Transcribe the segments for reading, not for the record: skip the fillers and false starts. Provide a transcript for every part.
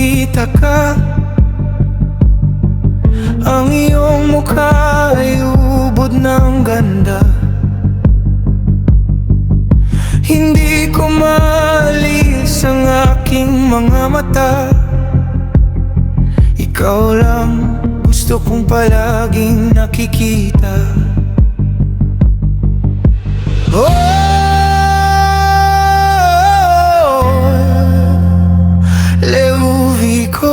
makita ka. Ang iyong mukha ay ubod ng ganda. Hindi ko maalis ang aking mga mata. Ikaw lang gusto kong palaging nakikita. Leuvico.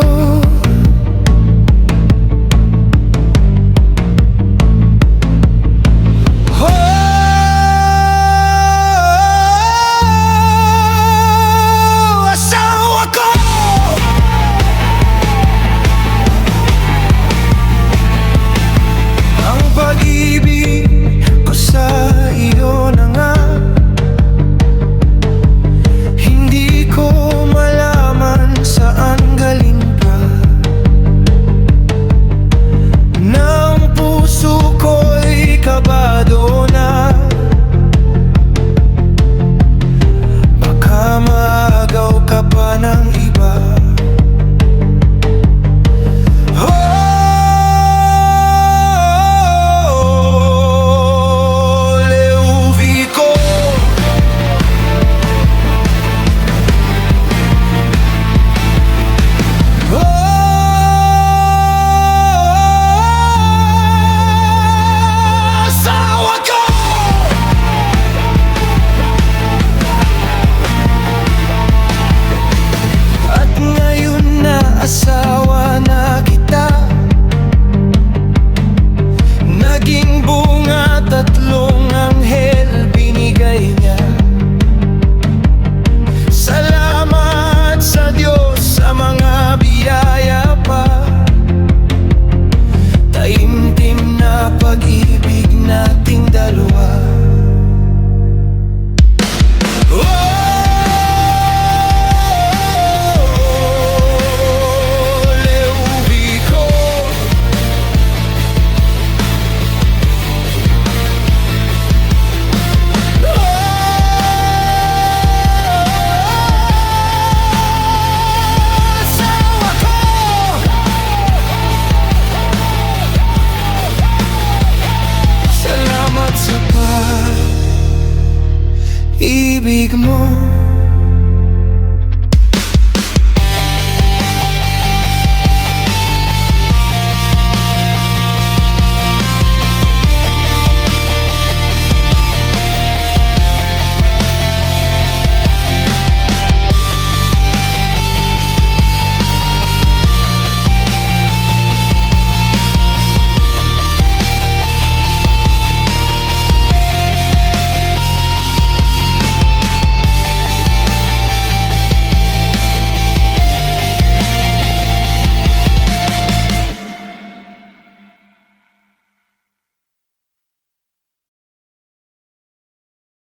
Asawa ko. Ang pag-ibig ko sa iyo na nga. Hindi ko malaman saan galing ka. Nang puso ko'y kabado na. Baka maagaw ka pa ng iba. Leuvico. Asawa ko. At ngayon na asawa